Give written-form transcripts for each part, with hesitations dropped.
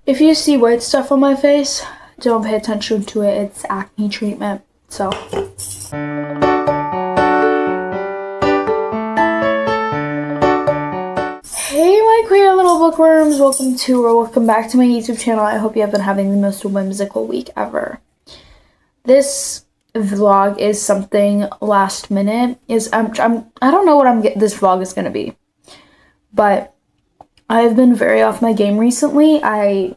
If you see white stuff on my face, don't pay attention to it. It's acne treatment. So. Hey, my queer little bookworms. Welcome back to my YouTube channel. I hope you have been having the most whimsical week ever. This vlog is something last minute. I don't know what this vlog is gonna be, but I've been very off my game recently. I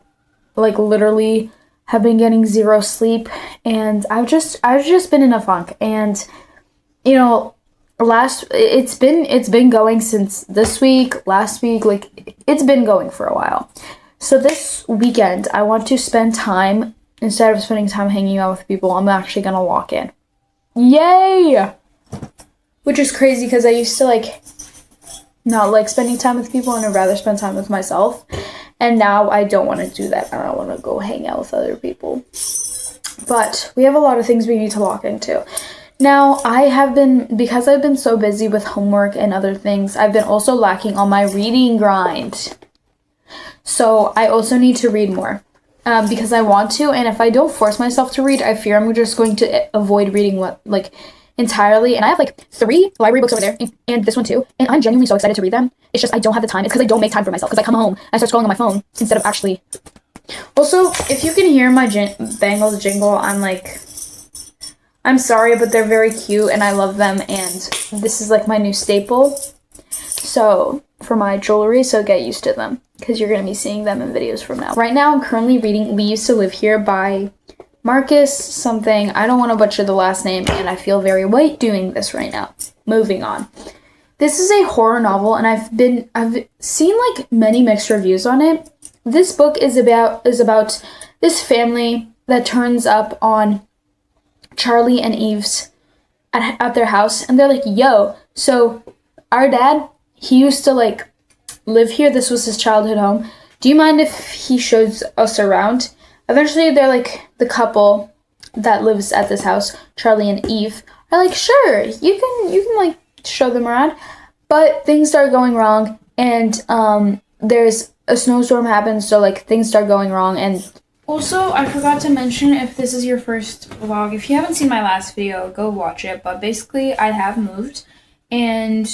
literally have been getting zero sleep, and I've just been in a funk. And you know, it's been going since this week, last week, it's been going for a while. So this weekend I want to spend time, instead of spending time hanging out with people, I'm actually gonna walk in. Yay! Which is crazy because I used to not like spending time with people, and I'd rather spend time with myself. And now I don't want to do that. I don't want to go hang out with other people. But we have a lot of things we need to walk into. Now, because I've been so busy with homework and other things, I've been also lacking on my reading grind. So I also need to read more. Because I want to, and if I don't force myself to read, I fear I'm just going to avoid reading entirely. And I have 3 library books over there, and this one too, and I'm genuinely so excited to read them. It's just I don't have the time. It's because I don't make time for myself, because I come home, I start scrolling on my phone instead of actually. Also, if you can hear my bangles jingle, I'm sorry, but they're very cute and I love them, and this is my new staple for my jewelry, so get used to them, because you're going to be seeing them in videos from now. Right now I'm currently reading We Used to Live Here by Marcus something. I don't want to butcher the last name, and I feel very white doing this right now. Moving on. This is a horror novel, and I've seen many mixed reviews on it. This book is about this family that turns up on Charlie and Eve's at their house, and they're like, yo, so our dad, he used to live here. This was his childhood home. Do you mind if he shows us around? Eventually, they're the couple that lives at this house, Charlie and Eve, are sure, you can show them around. But things start going wrong, and there's a snowstorm happens, so things start going wrong. And also, I forgot to mention, if this is your first vlog, if you haven't seen my last video, go watch it. But basically, I have moved, and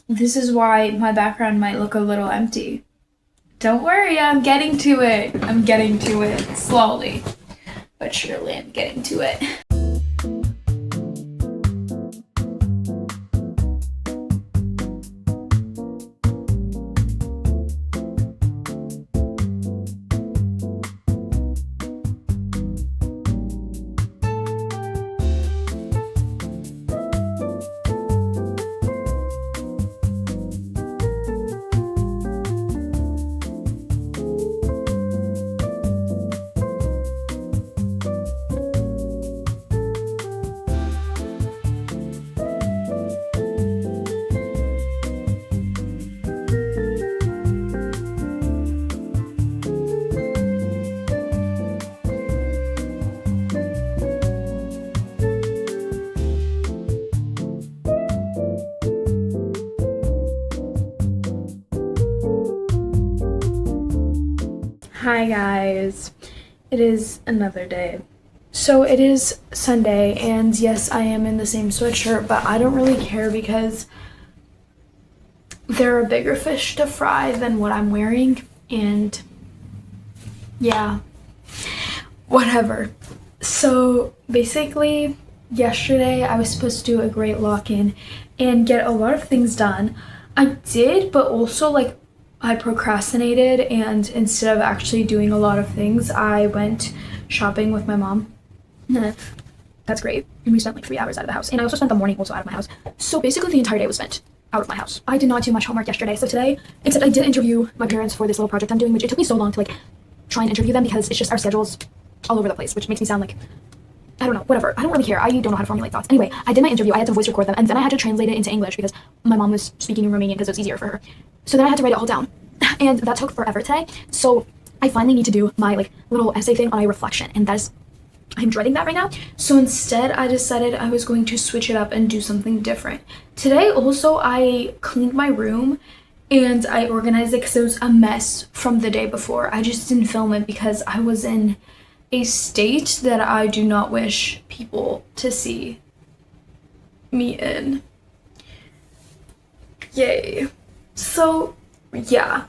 this is why my background might look a little empty. Don't worry, I'm getting to it. I'm getting to it slowly, but surely I'm getting to it. Hi guys, it is another day. So it is Sunday, and yes, I am in the same sweatshirt, but I don't really care because there are bigger fish to fry than what I'm wearing, and yeah, whatever. So basically, yesterday I was supposed to do a great lock-in and get a lot of things done. I did, but also I procrastinated, and instead of actually doing a lot of things, I went shopping with my mom. That's great. And we spent 3 hours out of the house. And I also spent the morning also out of my house. So basically the entire day was spent out of my house. I did not do much homework yesterday. So today, except I did interview my parents for this little project I'm doing, which it took me so long to try and interview them, because it's just our schedules all over the place, which makes me sound I don't know, whatever. I don't really care. I don't know how to formulate thoughts. Anyway, I did my interview. I had to voice record them, and then I had to translate it into English because my mom was speaking in Romanian because it was easier for her. So then I had to write it all down, and that took forever today. So I finally need to do my little essay thing on a reflection, and I'm dreading that right now. So instead, I decided I was going to switch it up and do something different. Today also, I cleaned my room, and I organized it because it was a mess from the day before. I just didn't film it because I was in a state that I do not wish people to see me in. Yay. So yeah,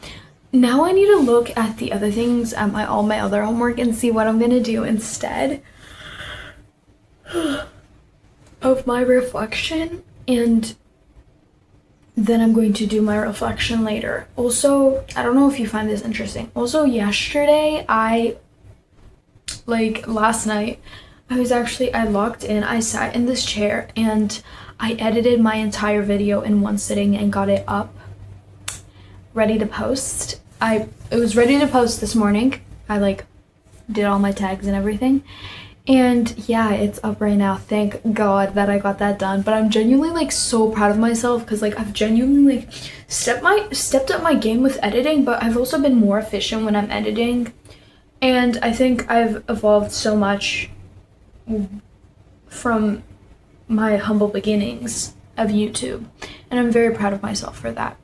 now I need to look at the other things at all my other homework and see what I'm gonna do instead of my reflection, and then I'm going to do my reflection later. Also, I don't know if you find this interesting. Also, yesterday last night, I logged in, I sat in this chair and I edited my entire video in one sitting and got it up, ready to post. It was ready to post this morning. I did all my tags and everything. And yeah, it's up right now. Thank God that I got that done. But I'm genuinely so proud of myself because I've genuinely stepped up my game with editing, but I've also been more efficient when I'm editing. And I think I've evolved so much from my humble beginnings of YouTube. And I'm very proud of myself for that.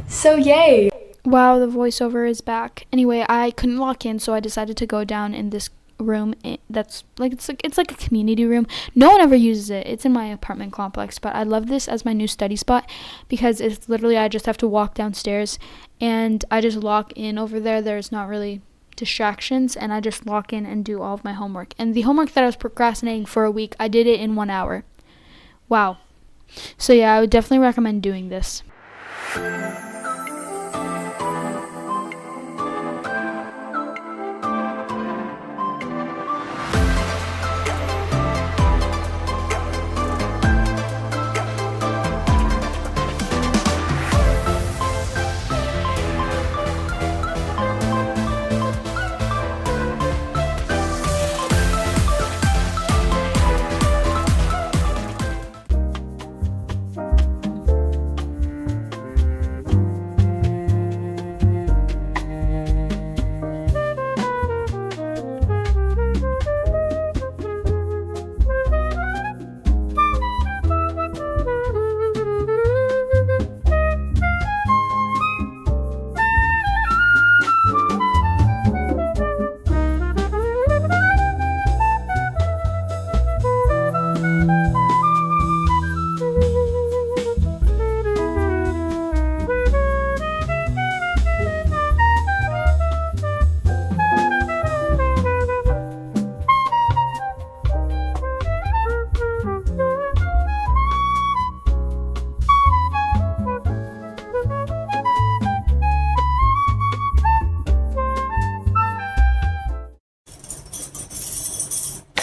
So yay! Wow, the voiceover is back. Anyway, I couldn't lock in, so I decided to go down in this room that's it's like a community room. No one ever uses it. It's in my apartment complex, but I love this as my new study spot because it's literally, I just have to walk downstairs and I just lock in over there. There's not really distractions, and I just lock in and do all of my homework. And the homework that I was procrastinating for a week, I did it in 1 hour. Wow. So yeah, I would definitely recommend doing this.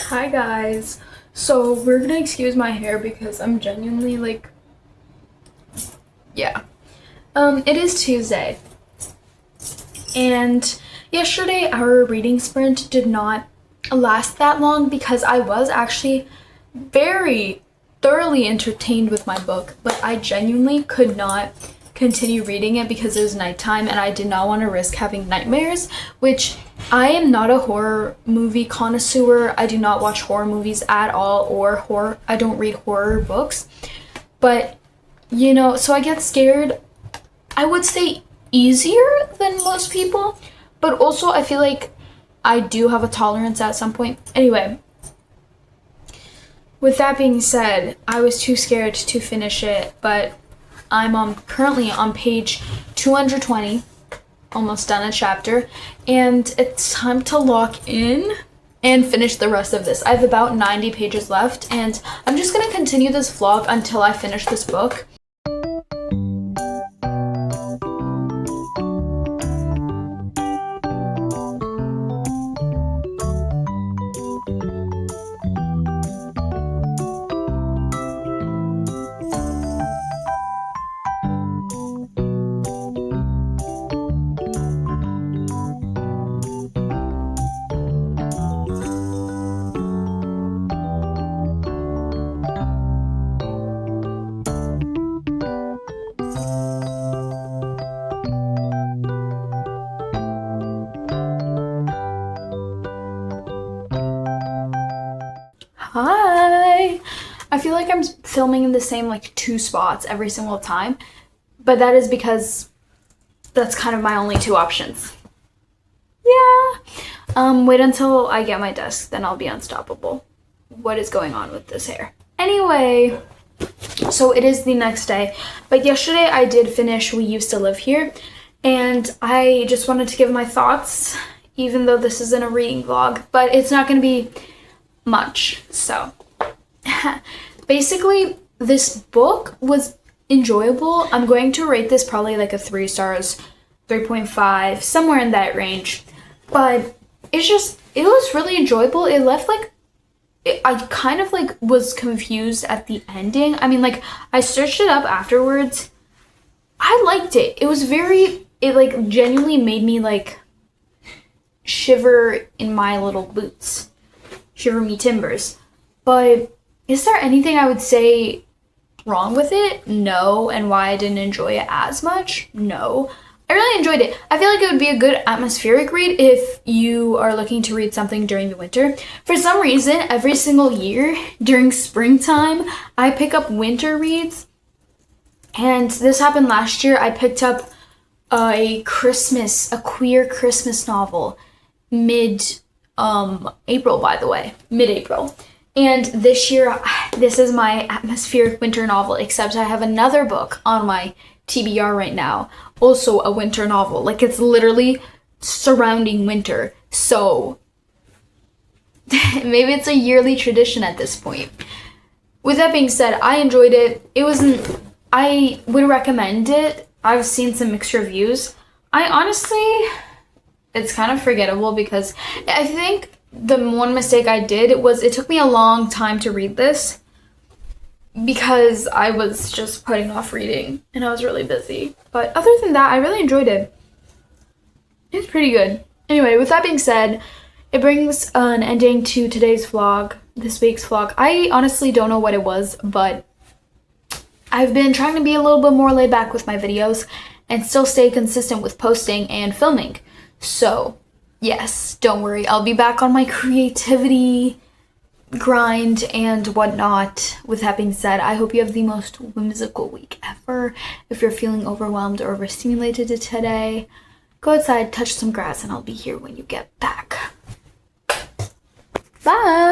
Hi guys, so we're gonna excuse my hair because I'm genuinely yeah. It is Tuesday, and yesterday our reading sprint did not last that long because I was actually very thoroughly entertained with my book, but I genuinely could not continue reading it because it was nighttime and I did not want to risk having nightmares, which I am not a horror movie connoisseur. I do not watch horror movies at all, or I don't read horror books. But, so I get scared, I would say easier than most people, but also I feel like I do have a tolerance at some point. Anyway, with that being said, I was too scared to finish it, but I'm currently on page 220, almost done a chapter, and it's time to lock in and finish the rest of this. I have about 90 pages left, and I'm just gonna continue this vlog until I finish this book. Hi! I feel like I'm filming in the same 2 spots every single time, but that is because that's kind of my only two options. Yeah. Wait until I get my desk, then I'll be unstoppable. What is going on with this hair? Anyway, so it is the next day, but yesterday I did finish We Used to Live Here, and I just wanted to give my thoughts, even though this isn't a reading vlog, but it's not going to be much. So basically, this book was enjoyable. I'm going to rate this probably like a 3 stars, 3.5, somewhere in that range. But it was really enjoyable. It left like, I kind of like was confused at the ending. I mean, like, I searched it up afterwards. I liked it. It like genuinely made me like shiver in my little boots. Shiver me timbers. But is there anything I would say wrong with it? No. And why I didn't enjoy it as much? No. I really enjoyed it. I feel like it would be a good atmospheric read if you are looking to read something during the winter. For some reason, every single year during springtime, I pick up winter reads. And this happened last year. I picked up a queer Christmas novel mid-April, by the way. Mid-April. And this year, this is my atmospheric winter novel, except I have another book on my TBR right now, also a winter novel. Like, it's literally surrounding winter. So maybe it's a yearly tradition at this point. With that being said, I enjoyed it. I would recommend it. I've seen some mixed reviews. It's kind of forgettable because I think the one mistake I did was it took me a long time to read this because I was just putting off reading and I was really busy. But other than that, I really enjoyed it. It's pretty good. Anyway, with that being said, it brings an ending to today's vlog, this week's vlog. I honestly don't know what it was, but I've been trying to be a little bit more laid back with my videos and still stay consistent with posting and filming. So yes, don't worry, I'll be back on my creativity grind and whatnot. With that being said, I hope you have the most whimsical week ever. If you're feeling overwhelmed or overstimulated today, go outside, touch some grass, and I'll be here when you get back. Bye!